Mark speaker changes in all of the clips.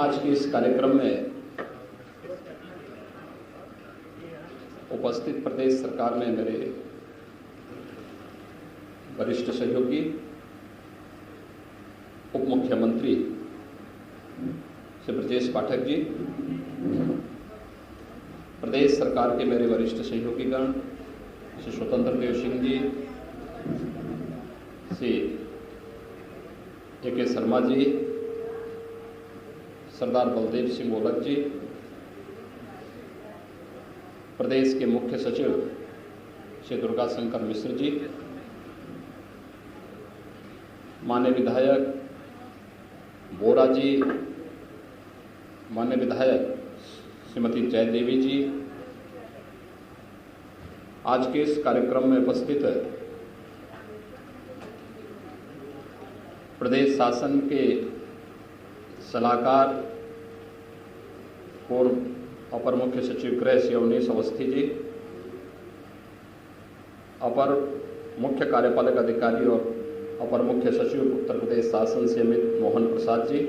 Speaker 1: आज के इस कार्यक्रम में उपस्थित प्रदेश सरकार में मेरे वरिष्ठ सहयोगी उप मुख्यमंत्री श्री ब्रजेश पाठक जी, प्रदेश सरकार के मेरे वरिष्ठ सहयोगीगण श्री स्वतंत्र देव सिंह जी, श्री ए.के. शर्मा जी, सरदार बलदेव सिंह ओलख जी, प्रदेश के मुख्य सचिव श्री दुर्गा शंकर मिश्र जी, माननीय विधायक बोरा जी, माननीय विधायक श्रीमती जय देवी जी, आज के इस कार्यक्रम में उपस्थित प्रदेश शासन के सलाहकार पूर्व अपर मुख्य सचिव गृह श्री अवनीश अवस्थी जी, अपर मुख्य कार्यपालक अधिकारी और अपर मुख्य सचिव उत्तर प्रदेश शासन से अमित मोहन प्रसाद जी,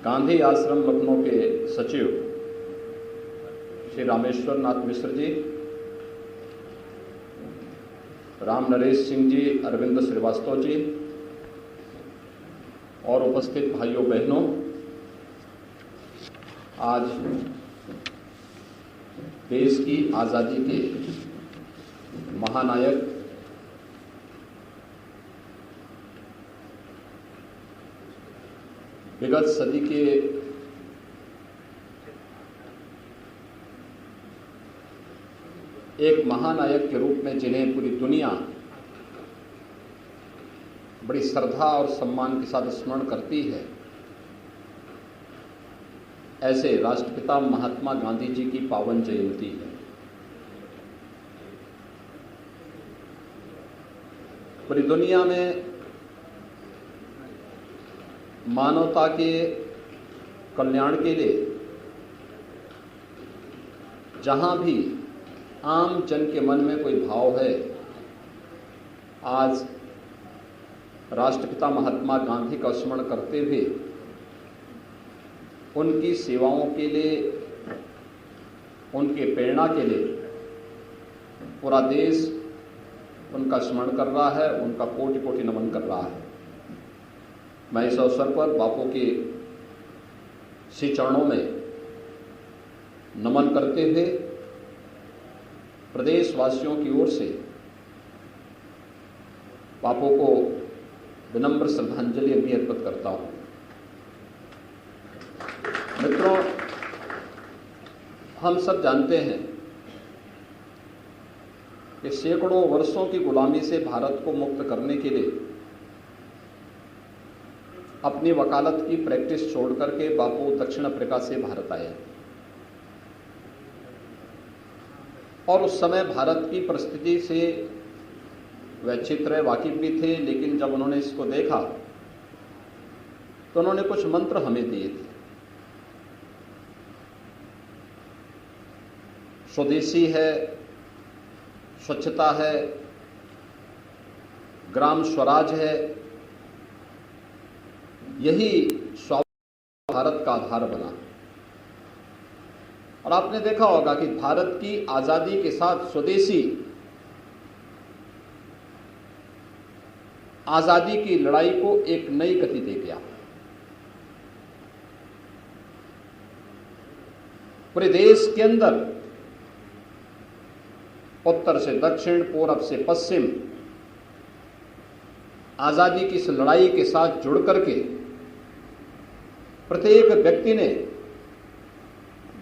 Speaker 1: गांधी आश्रम लखनऊ के सचिव श्री रामेश्वर नाथ मिश्र जी, राम नरेश सिंह जी, अरविंद श्रीवास्तव जी और उपस्थित भाइयों बहनों, आज देश की आज़ादी के महानायक विगत सदी के एक महानायक के रूप में जिन्हें पूरी दुनिया बड़ी श्रद्धा और सम्मान के साथ स्मरण करती है, ऐसे राष्ट्रपिता महात्मा गांधी जी की पावन जयंती है। पूरी दुनिया में मानवता के कल्याण के लिए जहां भी आम जन के मन में कोई भाव है, आज राष्ट्रपिता महात्मा गांधी का स्मरण करते हुए उनकी सेवाओं के लिए, उनके प्रेरणा के लिए पूरा देश उनका स्मरण कर रहा है, उनका कोटि कोटि नमन कर रहा है। मैं इस अवसर पर बापू के श्री चरणों में नमन करते हुए प्रदेशवासियों की ओर से बापू को विनम्र श्रद्धांजलि भी अर्पित करता हूं। मित्रों, हम सब जानते हैं कि सैकड़ों वर्षों की गुलामी से भारत को मुक्त करने के लिए अपनी वकालत की प्रैक्टिस छोड़ करके बापू दक्षिण अफ्रीका से भारत आए और उस समय भारत की परिस्थिति से वह चित्र वाकिफ भी थे, लेकिन जब उन्होंने इसको देखा तो उन्होंने कुछ मंत्र हमें दिए थे। स्वदेशी है, स्वच्छता है, ग्राम स्वराज है, यही स्वावलंबन भारत का आधार बना। और आपने देखा होगा कि भारत की आजादी के साथ स्वदेशी आजादी की लड़ाई को एक नई गति दे गया। पूरे देश के अंदर उत्तर से दक्षिण, पूरब से पश्चिम आजादी की इस लड़ाई के साथ जुड़ करके प्रत्येक व्यक्ति ने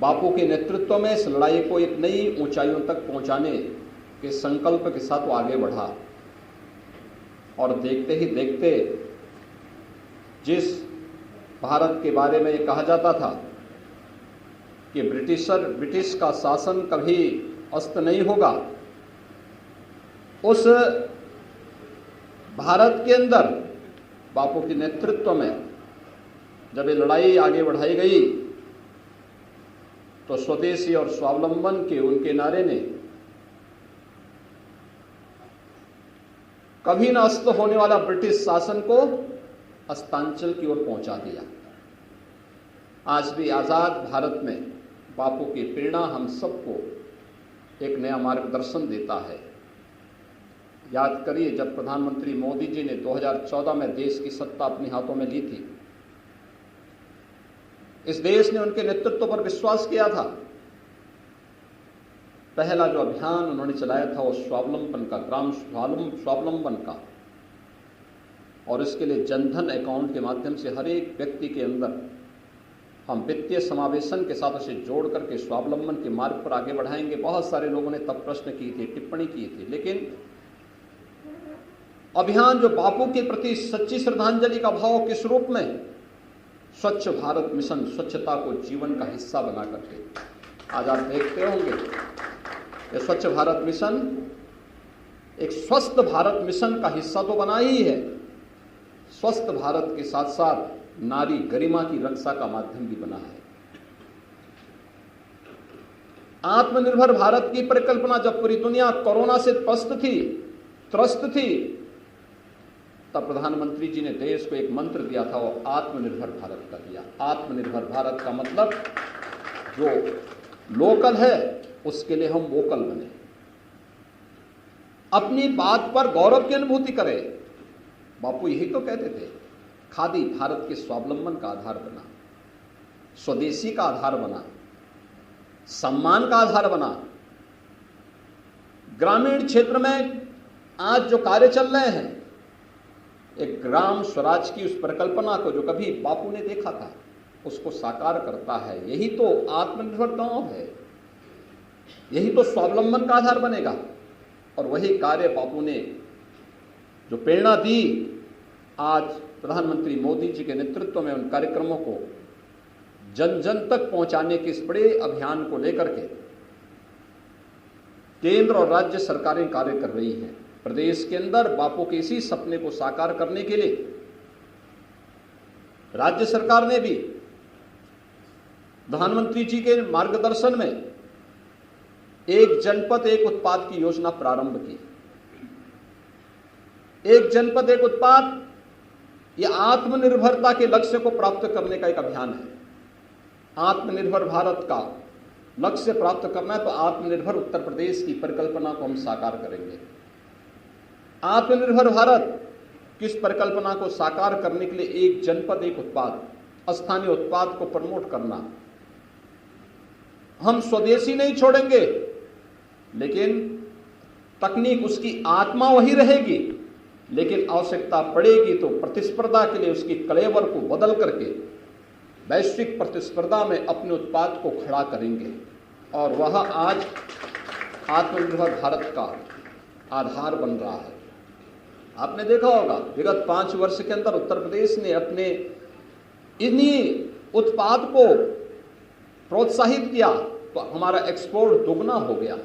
Speaker 1: बापू के नेतृत्व में इस लड़ाई को एक नई ऊंचाइयों तक पहुंचाने के संकल्प के साथ वो आगे बढ़ा। और देखते ही देखते जिस भारत के बारे में ये कहा जाता था कि ब्रिटिश का शासन कभी अस्त नहीं होगा, उस भारत के अंदर बापू के नेतृत्व में जब ये लड़ाई आगे बढ़ाई गई तो स्वदेशी और स्वावलंबन के उनके नारे ने कभी न अस्त होने वाला ब्रिटिश शासन को अस्तांचल की ओर पहुंचा दिया। आज भी आज़ाद भारत में बापू की प्रेरणा हम सबको एक नया मार्गदर्शन देता है। याद करिए, जब प्रधानमंत्री मोदी जी ने 2014 में देश की सत्ता अपने हाथों में ली थी, इस देश ने उनके नेतृत्व पर विश्वास किया था। पहला जो अभियान उन्होंने चलाया था वो स्वावलंबन का, ग्राम स्वावलंबन का, और इसके लिए जनधन अकाउंट के माध्यम से हर एक व्यक्ति के अंदर हम वित्तीय समावेशन के साथ उसे जोड़ करके स्वावलंबन के मार्ग पर आगे बढ़ाएंगे। बहुत सारे लोगों ने तब प्रश्न किए थे, टिप्पणी की थी, लेकिन अभियान जो बापू के प्रति सच्ची श्रद्धांजलि का भाव किस रूप में, स्वच्छ भारत मिशन, स्वच्छता को जीवन का हिस्सा बना करके आज आप देखते होंगे ये स्वच्छ भारत मिशन एक स्वस्थ भारत मिशन का हिस्सा तो बना ही है, स्वस्थ भारत के साथ साथ नारी गरिमा की रक्षा का माध्यम भी बना है। आत्मनिर्भर भारत की परिकल्पना जब पूरी दुनिया कोरोना से त्रस्त थी, तब प्रधानमंत्री जी ने देश को एक मंत्र दिया था, वो आत्मनिर्भर भारत का दिया। आत्मनिर्भर भारत का मतलब जो लोकल है उसके लिए हम वोकल बने, अपनी बात पर गौरव की अनुभूति करें। बापू यही तो कहते थे, खादी भारत के स्वावलंबन का आधार बना, स्वदेशी का आधार बना, सम्मान का आधार बना। ग्रामीण क्षेत्र में आज जो कार्य चल रहे हैं, एक ग्राम स्वराज की उस परिकल्पना को जो कभी बापू ने देखा था उसको साकार करता है। यही तो आत्मनिर्भर गांव है, यही तो स्वावलंबन का आधार बनेगा। और वही कार्य बापू ने जो प्रेरणा दी, आज प्रधानमंत्री मोदी जी के नेतृत्व में उन कार्यक्रमों को जन जन तक पहुंचाने के इस बड़े अभियान को लेकर के केंद्र और राज्य सरकारें कार्य कर रही हैं। प्रदेश के अंदर बापू के इसी सपने को साकार करने के लिए राज्य सरकार ने भी प्रधानमंत्री जी के मार्गदर्शन में एक जनपद एक उत्पाद की योजना प्रारंभ की। एक जनपद एक उत्पाद, यह आत्मनिर्भरता के लक्ष्य को प्राप्त करने का एक अभियान है। आत्मनिर्भर भारत का लक्ष्य प्राप्त करना है तो आत्मनिर्भर उत्तर प्रदेश की परिकल्पना को हम साकार करेंगे। आत्मनिर्भर भारत किस परिकल्पना को साकार करने के लिए एक जनपद एक उत्पाद, स्थानीय उत्पाद को प्रमोट करना। हम स्वदेशी नहीं छोड़ेंगे, लेकिन तकनीक उसकी आत्मा वही रहेगी, लेकिन आवश्यकता पड़ेगी तो प्रतिस्पर्धा के लिए उसकी कलेवर को बदल करके वैश्विक प्रतिस्पर्धा में अपने उत्पाद को खड़ा करेंगे। और वह आज आत्मनिर्भर भारत का आधार बन रहा है। आपने देखा होगा विगत 5 वर्ष के अंदर उत्तर प्रदेश ने अपने इन्हीं उत्पाद को प्रोत्साहित किया तो हमारा एक्सपोर्ट दुगना हो गया।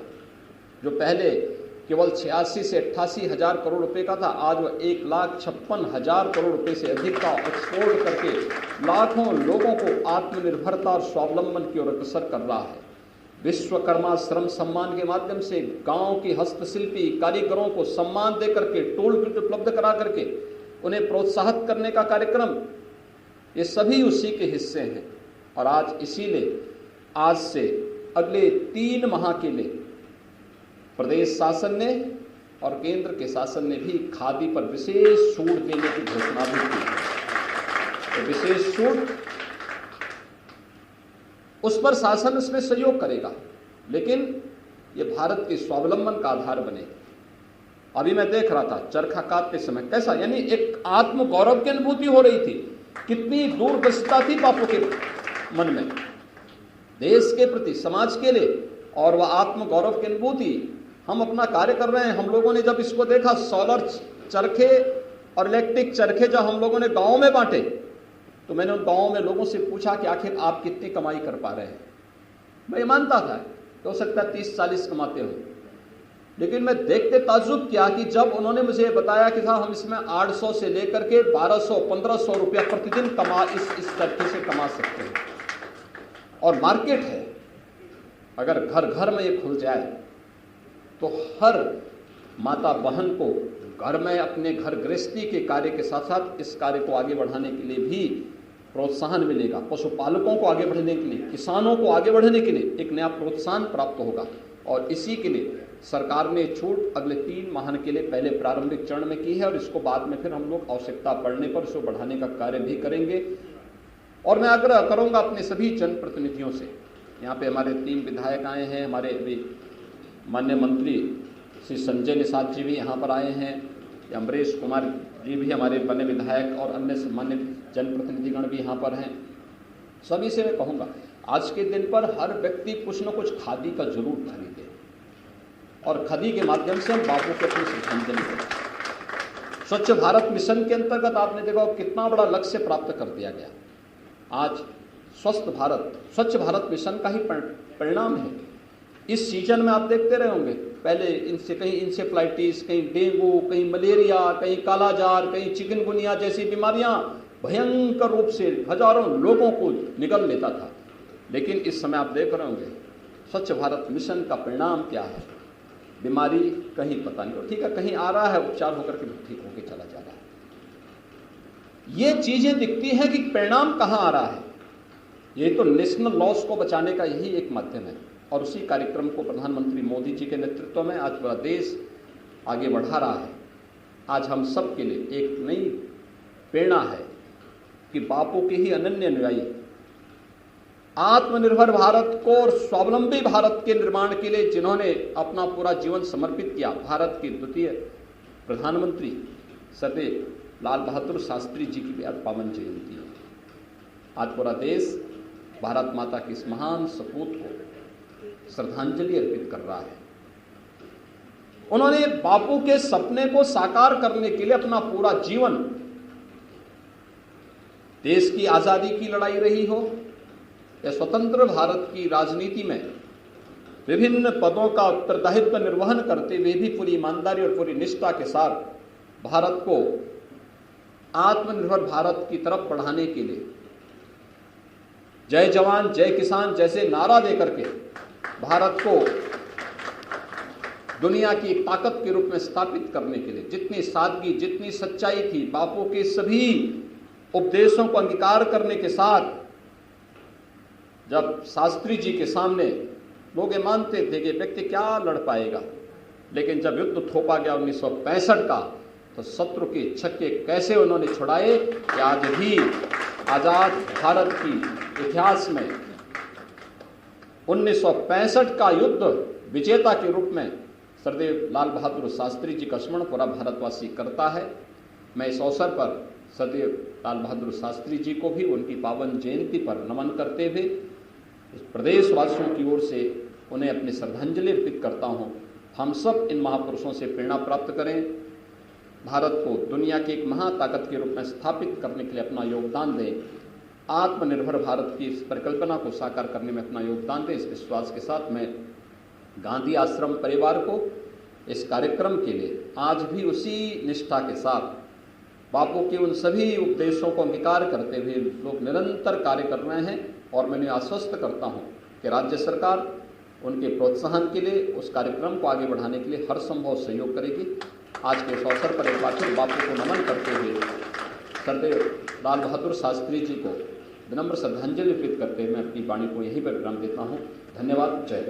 Speaker 1: जो पहले केवल 86 से 88 हजार करोड़ रुपए का था, आज वह 1,56,000 करोड़ रुपए से अधिक का एक्सपोर्ट करके लाखों लोगों को आत्मनिर्भरता और स्वावलंबन की ओर अग्रसर कर रहा है। विश्वकर्मा श्रम सम्मान के माध्यम से गांव की हस्तशिल्पी कारीगरों को सम्मान देकर के, टूल किट उपलब्ध करा करके उन्हें प्रोत्साहित करने का कार्यक्रम, ये सभी उसी के हिस्से हैं। और आज इसीलिए आज से अगले 3 माह के लिए प्रदेश शासन ने और केंद्र के शासन ने भी खादी पर विशेष छूट देने की घोषणा भी की है। तो विशेष छूट, उस पर शासन इसमें सहयोग करेगा, लेकिन ये भारत के स्वावलंबन का आधार बने। अभी मैं देख रहा था चरखा कातते समय कैसा, यानी एक आत्म गौरव की अनुभूति हो रही थी। कितनी दूरदर्शिता थी बापू के मन में देश के प्रति, समाज के लिए, और वह आत्म गौरव की अनुभूति। हम अपना कार्य कर रहे हैं। हम लोगों ने जब इसको देखा, सोलर चरखे और इलेक्ट्रिक चरखे जब हम लोगों ने गाँव में बांटे, तो मैंने उन गाँव में लोगों से पूछा कि आखिर आप कितनी कमाई कर पा रहे हैं। मैं ये मानता था कि हो सकता है 30-40 कमाते हो, लेकिन मैं देखते ताज्जुब किया कि जब उन्होंने मुझे बताया कि साहब हम इसमें 800 से लेकर के 1200-1500 रुपया प्रतिदिन इस चरखे से कमा सकते हैं। और मार्केट है, अगर घर घर में ये खुल जाए तो हर माता बहन को घर में अपने घर गृहस्थी के कार्य के साथ साथ इस कार्य को आगे बढ़ाने के लिए भी प्रोत्साहन मिलेगा। पशुपालकों को आगे बढ़ने के लिए, किसानों को आगे बढ़ने के लिए एक नया प्रोत्साहन प्राप्त होगा और इसी के लिए सरकार ने छूट अगले 3 माह के लिए पहले प्रारंभिक चरण में की है और इसको बाद में फिर हम लोग आवश्यकता पड़ने पर इसको बढ़ाने का कार्य भी करेंगे। और मैं आग्रह करूंगा अपने सभी जनप्रतिनिधियों से, यहाँ पे हमारे 3 विधायक आए हैं, हमारे अभी माननीय मंत्री श्री संजय निषाद जी भी यहाँ पर आए हैं, अमरीश कुमार जी भी हमारे बने विधायक और अन्य मान्य जनप्रतिनिधिगण भी यहाँ पर हैं। सभी से मैं कहूँगा आज के दिन पर हर व्यक्ति कुछ न कुछ खादी का जरूर खरीदे और खादी के माध्यम से हम बापू के अपनी श्रद्धांजलि करें। स्वच्छ भारत मिशन के अंतर्गत आपने देखा कितना बड़ा लक्ष्य प्राप्त कर दिया गया। आज स्वच्छ भारत मिशन का ही परिणाम है। इस सीजन में आप देखते रहे होंगे, पहले कहीं इंसेफ्लाइटिस, कहीं डेंगू, कहीं मलेरिया, कहीं कालाजार, कहीं चिकनगुनिया जैसी बीमारियां भयंकर रूप से हजारों लोगों को निगल लेता था। लेकिन इस समय आप देख रहे होंगे स्वच्छ भारत मिशन का परिणाम क्या है। बीमारी कहीं पता नहीं, ठीक है, कहीं आ रहा है, उपचार होकर के ठीक होकर चला जा रहा है। ये चीजें दिखती हैं कि परिणाम कहां आ रहा है। ये तो नेशनल लॉस को बचाने का यही एक माध्यम है और उसी कार्यक्रम को प्रधानमंत्री मोदी जी के नेतृत्व में आज पूरा देश आगे बढ़ा रहा है। आज हम सब के लिए एक नई प्रेरणा है कि बापू के ही अनन्य अनुयायी आत्मनिर्भर भारत को और स्वावलंबी भारत के निर्माण के लिए जिन्होंने अपना पूरा जीवन समर्पित किया, भारत के द्वितीय प्रधानमंत्री सरदेव लाल बहादुर शास्त्री जी की भी आज पावन जयंती है। आज पूरा देश भारत माता की इस महान सपूत को श्रद्धांजलि अर्पित कर रहा है। उन्होंने बापू के सपने को साकार करने के लिए अपना पूरा जीवन, देश की आजादी की लड़ाई रही हो या स्वतंत्र भारत की राजनीति में विभिन्न पदों का उत्तरदायित्व निर्वहन करते हुए भी पूरी ईमानदारी और पूरी निष्ठा के साथ भारत को आत्मनिर्भर भारत की तरफ बढ़ाने के लिए जय जवान जय किसान जैसे नारा देकर के भारत को दुनिया की एक ताकत के रूप में स्थापित करने के लिए जितनी सादगी, जितनी सच्चाई थी, बापू के सभी उपदेशों को अंगीकार करने के साथ जब शास्त्री जी के सामने लोग ये मानते थे कि व्यक्ति क्या लड़ पाएगा, लेकिन जब युद्ध थोपा गया 1965 का, तो शत्रु के छक्के कैसे उन्होंने छुड़ाए कि आज भी आजाद भारत की इतिहास में 1965 का युद्ध विजेता के रूप में सरदेव लाल बहादुर शास्त्री जी का स्मरण पूरा भारतवासी करता है। मैं इस अवसर पर सरदेव लाल बहादुर शास्त्री जी को भी उनकी पावन जयंती पर नमन करते हुए प्रदेशवासियों की ओर से उन्हें अपनी श्रद्धांजलि अर्पित करता हूं। हम सब इन महापुरुषों से प्रेरणा प्राप्त करें, भारत को दुनिया की एक महाताकत के रूप में स्थापित करने के लिए अपना योगदान दें, आत्मनिर्भर भारत की इस परिकल्पना को साकार करने में अपना योगदान दें। इस विश्वास के साथ मैं गांधी आश्रम परिवार को इस कार्यक्रम के लिए आज भी उसी निष्ठा के साथ बापू के उन सभी उपदेशों को अंगीकार करते हुए लोग निरंतर कार्य कर रहे हैं और मैं उन्हें आश्वस्त करता हूं कि राज्य सरकार उनके प्रोत्साहन के लिए उस कार्यक्रम को आगे बढ़ाने के लिए हर संभव सहयोग करेगी। आज के इस अवसर पर एक बार फिर बापू को नमन करते हुए सरदेव लाल बहादुर शास्त्री जी को विनम्र श्रद्धांजलि अर्पित करते हुए मैं अपनी वाणी को यहीं पर विराम देता हूँ। धन्यवाद। जय।